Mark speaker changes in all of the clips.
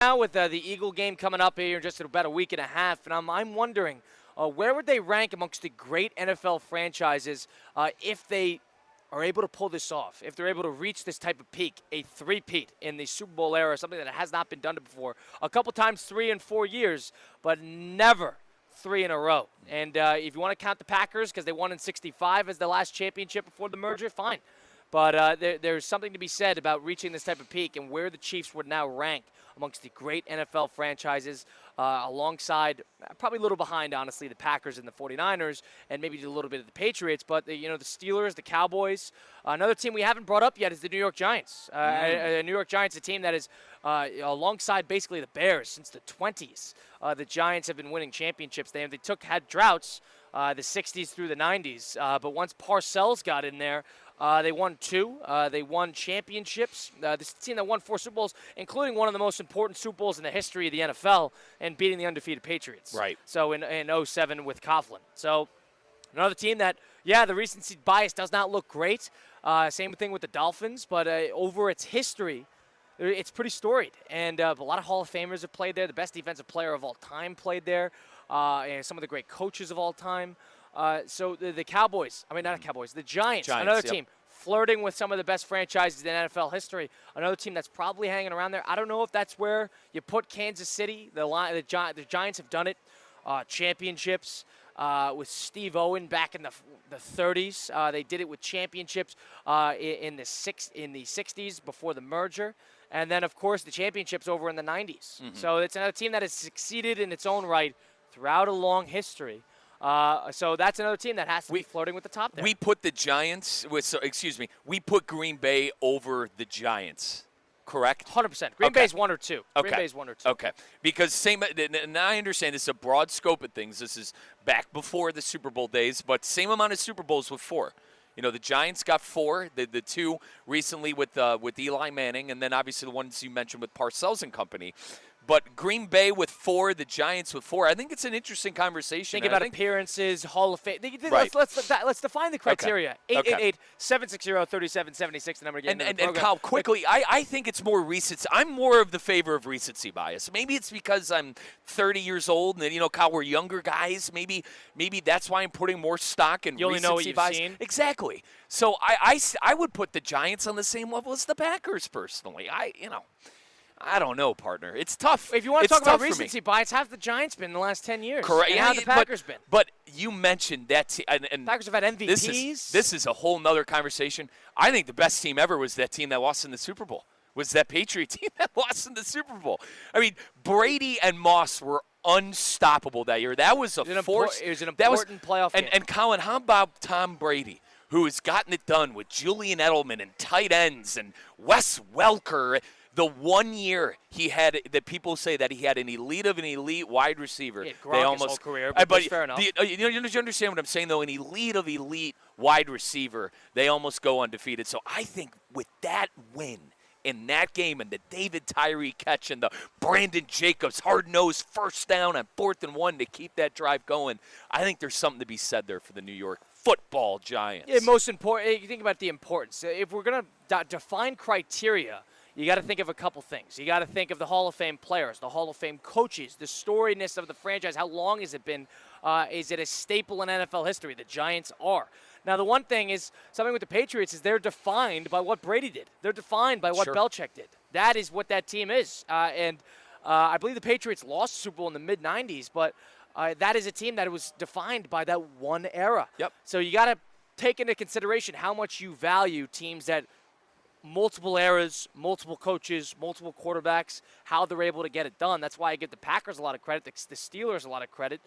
Speaker 1: Now with the Eagle game coming up here in just about a week and a half, and I'm wondering where would they rank amongst the great NFL franchises if they are able to pull this off, if they're able to reach this type of peak, a three-peat in the Super Bowl era, something that has not been done before. A couple times 3 and 4 years, but never 3 in a row. And if you want to count the Packers because they won in '65 as the last championship before the merger, fine. But there's something to be said about reaching this type of peak and where the Chiefs would now rank amongst the great NFL franchises alongside, probably a little behind, honestly, the Packers and the 49ers and maybe a little bit of the Patriots. But, the Steelers, the Cowboys. Another team we haven't brought up yet is the New York Giants. New York Giants, a team that is alongside basically the Bears since the 20s. The Giants have been winning championships. They had droughts the 60s through the 90s. But once Parcells got in there, they won 2. They won championships. This is a team that won 4 Super Bowls, including one of the most important Super Bowls in the history of the NFL, and beating the undefeated Patriots.
Speaker 2: Right.
Speaker 1: So in 07 with Coughlin. So another team that, yeah, the recency bias does not look great. Same thing with the Dolphins, but over its history, it's pretty storied. And a lot of Hall of Famers have played there. The best defensive player of all time played there. And some of the great coaches of all time. So the Cowboys, not the Cowboys, the Giants another team flirting with some of the best franchises in NFL history. Another team that's probably hanging around there. I don't know if that's where you put Kansas City. The Giants have done it. Championships with Steve Owen back in the 30s. They did it with championships in the 60s before the merger. And then, of course, the championships over in the 90s. Mm-hmm. So it's another team that has succeeded in its own right throughout a long history. So that's another team that has to be flirting with the top there.
Speaker 2: We put the Giants we put Green Bay over the Giants, correct?
Speaker 1: 100%. Green Bay's 1 or 2.
Speaker 2: Okay.
Speaker 1: Green Bay's 1 or 2.
Speaker 2: Okay. Because and I understand this is a broad scope of things. This is back before the Super Bowl days, but same amount of Super Bowls with 4. The Giants got 4, the 2 recently with Eli Manning, and then obviously the ones you mentioned with Parcells and company. But Green Bay with 4, the Giants with 4. I think it's an interesting conversation.
Speaker 1: Think about appearances, Hall of Fame.
Speaker 2: Right.
Speaker 1: Let's define the criteria.
Speaker 2: Okay.
Speaker 1: 888-760-3776, the number again.
Speaker 2: And Kyle, quickly, I think it's more recency. I'm more of the favor of recency bias. Maybe it's because I'm 30 years old and, Kyle, we're younger guys. Maybe that's why I'm putting more stock in
Speaker 1: you only
Speaker 2: recency
Speaker 1: know what you've
Speaker 2: bias.
Speaker 1: seen.
Speaker 2: Exactly. So I would put the Giants on the same level as the Packers personally. I don't know, partner. It's tough.
Speaker 1: If you want to talk about recency bias, how's the Giants been in the last 10 years?
Speaker 2: Correct.
Speaker 1: And how have the Packers been?
Speaker 2: But you mentioned that and
Speaker 1: Packers have had MVPs.
Speaker 2: This is a whole nother conversation. I think the best team ever was that team that lost in the Super Bowl. Was that Patriot team that lost in the Super Bowl? Brady and Moss were unstoppable that year. That was force.
Speaker 1: It was an important playoff game.
Speaker 2: And Colin, how about Tom Brady, who has gotten it done with Julian Edelman and tight ends and Wes Welker? The 1 year he had that people say that he had an elite wide receiver.
Speaker 1: He had Gronk his whole career, but fair enough.
Speaker 2: You understand what I'm saying, though? An elite wide receiver, they almost go undefeated. So I think with that win in that game and the David Tyree catch and the Brandon Jacobs hard-nosed first down on 4th and 1 to keep that drive going, I think there's something to be said there for the New York Football Giants.
Speaker 1: Yeah, most important. You think about the importance. If we're going to define criteria, you got to think of a couple things. You got to think of the Hall of Fame players, the Hall of Fame coaches, the storiness of the franchise. How long has it been? Is it a staple in NFL history? The Giants are. Now, the one thing is, something with the Patriots is they're defined by what Brady did. They're defined by what Belichick did. That is what that team is. And I believe the Patriots lost the Super Bowl in the mid-'90s, but that is a team that was defined by that one era.
Speaker 2: Yep.
Speaker 1: So you got to take into consideration how much you value teams that multiple eras, multiple coaches, multiple quarterbacks, how they're able to get it done. That's why I give the Packers a lot of credit, the Steelers a lot of credit,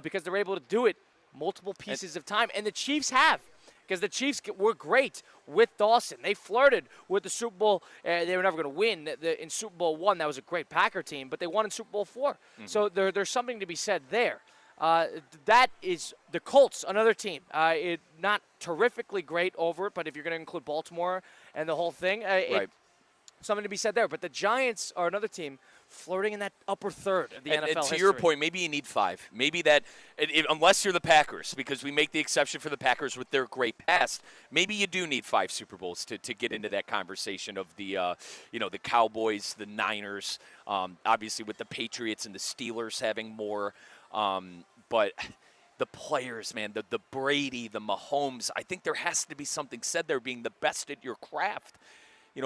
Speaker 1: because they're able to do it multiple pieces of time. And the Chiefs have, because the Chiefs were great with Dawson. They flirted with the Super Bowl. They were never going to win. In Super Bowl I, that was a great Packer team, but they won in Super Bowl IV. Mm-hmm. So there's something to be said there. That is the Colts, another team. Not terrifically great over it, but if you're going to include Baltimore and the whole thing, something to be said there. But the Giants are another team flirting in that upper third of the NFL
Speaker 2: and to
Speaker 1: history.
Speaker 2: your point, maybe you need 5. Maybe that, unless you're the Packers, because we make the exception for the Packers with their great past, maybe you do need 5 Super Bowls to get into that conversation of the, the Cowboys, the Niners, obviously with the Patriots and the Steelers having more. But the players, man, the Brady, the Mahomes, I think there has to be something said there being the best at your craft.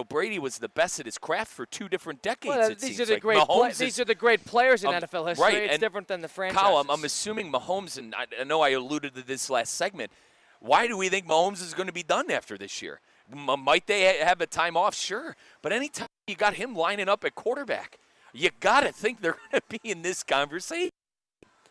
Speaker 2: Brady was the best at his craft for 2 different decades.
Speaker 1: Well,
Speaker 2: it
Speaker 1: these
Speaker 2: seems
Speaker 1: are the
Speaker 2: like.
Speaker 1: great. These are the great players in NFL history.
Speaker 2: Right,
Speaker 1: It's
Speaker 2: and
Speaker 1: different than the franchise.
Speaker 2: Kyle, I'm assuming Mahomes, and I know I alluded to this last segment. Why do we think Mahomes is going to be done after this year? Might they have a time off? Sure, but anytime you got him lining up at quarterback, you got to think they're going to be in this conversation.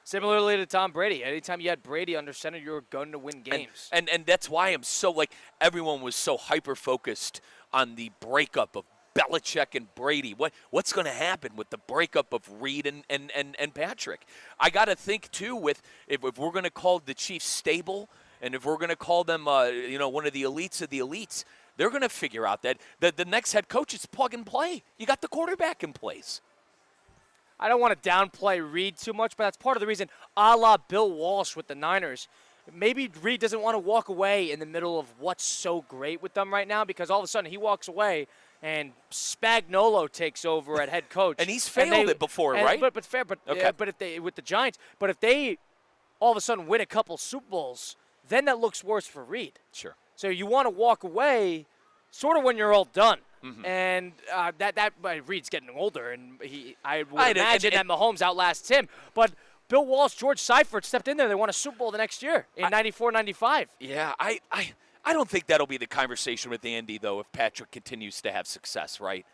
Speaker 1: Similarly to Tom Brady, anytime you had Brady under center, you were going to win games.
Speaker 2: And that's why I'm so, everyone was so hyper-focused on the breakup of Belichick and Brady. What's going to happen with the breakup of Reid and Patrick? I got to think, too, if we're going to call the Chiefs stable and if we're going to call them, one of the elites of the elites, they're going to figure out that the next head coach is plug and play. You got the quarterback in place.
Speaker 1: I don't want to downplay Reid too much, but that's part of the reason, a la Bill Walsh with the Niners. Maybe Reid doesn't want to walk away in the middle of what's so great with them right now because all of a sudden he walks away and Spagnuolo takes over at head coach.
Speaker 2: And he's failed it before, right?
Speaker 1: But fair. But if they with the Giants, but if they all of a sudden win a couple Super Bowls, then that looks worse for Reid.
Speaker 2: Sure.
Speaker 1: So you want to walk away sort of when you're all done.
Speaker 2: Mm-hmm.
Speaker 1: And Reid's getting older, and I would imagine that Mahomes outlasts him. But Bill Walsh, George Seifert stepped in there. They won a Super Bowl the next year in 94, 95.
Speaker 2: Yeah, I don't think that'll be the conversation with Andy, though, if Patrick continues to have success, right?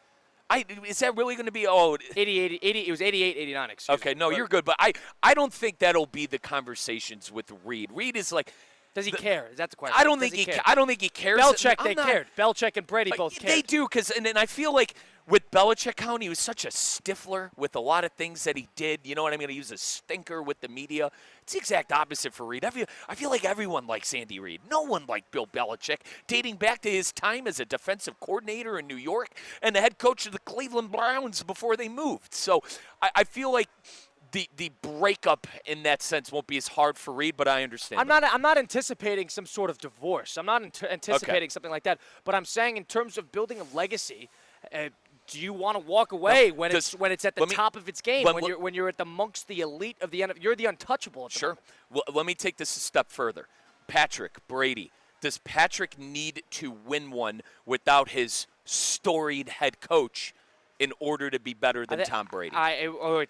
Speaker 2: Is that really going to be,
Speaker 1: 80, it was 88, 89, excuse me.
Speaker 2: Okay, no, you're good. But I don't think that'll be the conversations with Reid. Reid is like,
Speaker 1: does he care? Is that the question?
Speaker 2: I don't think he cares.
Speaker 1: Belichick, they cared. Belichick and Brady both cared.
Speaker 2: They do, and I feel like with Belichick, how he was such a stiffler with a lot of things that he did. You know what I mean? He was a stinker with the media. It's the exact opposite for Reid. I feel like everyone likes Andy Reid. No one liked Bill Belichick, dating back to his time as a defensive coordinator in New York and the head coach of the Cleveland Browns before they moved. So I feel like the breakup in that sense won't be as hard for Reid, but I understand.
Speaker 1: I'm not anticipating some sort of divorce. I'm not anticipating something like that. But I'm saying in terms of building a legacy, do you want to walk away when it's at the top of its game, when you're amongst the elite of the NFL? You're the untouchable.
Speaker 2: Sure. Well, let me take this a step further. Patrick, Brady. Does Patrick need to win one without his storied head coach in order to be better than Tom Brady?
Speaker 1: What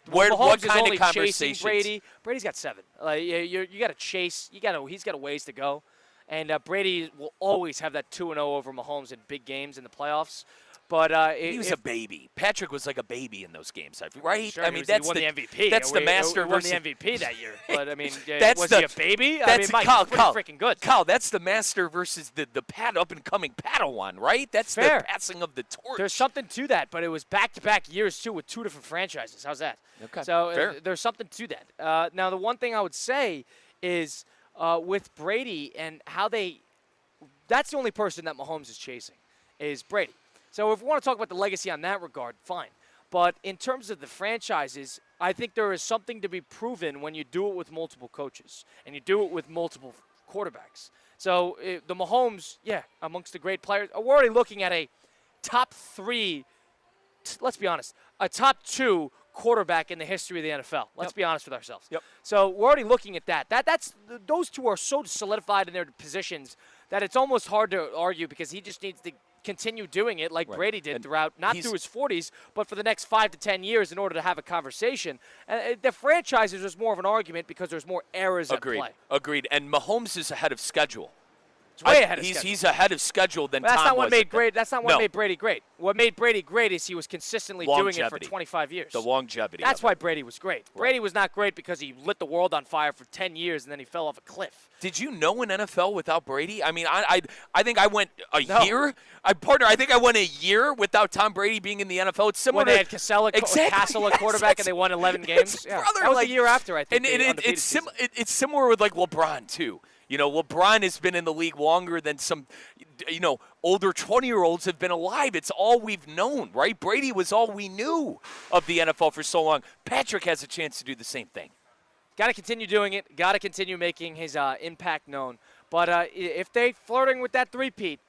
Speaker 2: kind of conversations?
Speaker 1: Brady's got 7. You got to chase. He's got a ways to go, and Brady will always have that 2-0 over Mahomes in big games in the playoffs. But
Speaker 2: he was a baby. Patrick was like a baby in those games, right?
Speaker 1: Sure, he won the MVP.
Speaker 2: That's the master versus
Speaker 1: the MVP that year. But I mean,
Speaker 2: was
Speaker 1: he a baby?
Speaker 2: That's
Speaker 1: Mike,
Speaker 2: Kyle,
Speaker 1: pretty freaking good.
Speaker 2: Kyle, that's the master versus the up and coming Padawan, right? That's
Speaker 1: fair.
Speaker 2: The passing of the torch.
Speaker 1: There's something to that, but it was back-to-back years too with 2 different franchises. How's that?
Speaker 2: Okay.
Speaker 1: So there's something to that. Now the one thing I would say is with Brady and how that's the only person that Mahomes is chasing is Brady. So if we want to talk about the legacy on that regard, fine. But in terms of the franchises, I think there is something to be proven when you do it with multiple coaches and you do it with multiple quarterbacks. So the Mahomes, amongst the great players, we're already looking at a top 3, let's be honest, a top 2 quarterback in the history of the NFL. Let's be honest with ourselves.
Speaker 2: Yep.
Speaker 1: So we're already looking at that. Those 2 are so solidified in their positions that it's almost hard to argue because he just needs to continue doing it like Brady did throughout, not through his 40s, but for the next 5 to 10 years in order to have a conversation. And the franchises is more of an argument because there's more errors at play.
Speaker 2: Agreed. And Mahomes is ahead of schedule.
Speaker 1: He's way ahead of schedule.
Speaker 2: He's ahead of schedule than
Speaker 1: that's
Speaker 2: Tom
Speaker 1: not what
Speaker 2: was.
Speaker 1: That's not what made Brady great. What made Brady great is he was consistently doing it for 25 years.
Speaker 2: The longevity.
Speaker 1: That's why Brady was great. Right. Brady was not great because he lit the world on fire for 10 years and then he fell off a cliff.
Speaker 2: Did you know an NFL without Brady? I mean, I think I went a year. I think I went a year without Tom Brady being in the NFL. It's similar
Speaker 1: when they had Casella quarterback and they won 11 games.
Speaker 2: Brother,
Speaker 1: that was a year after, I think.
Speaker 2: And it's similar with like LeBron too. You know, LeBron has been in the league longer than some, older 20-year-olds have been alive. It's all we've known, right? Brady was all we knew of the NFL for so long. Patrick has a chance to do the same thing.
Speaker 1: Got to continue doing it. Got to continue making his impact known. But if they're flirting with that three-peat,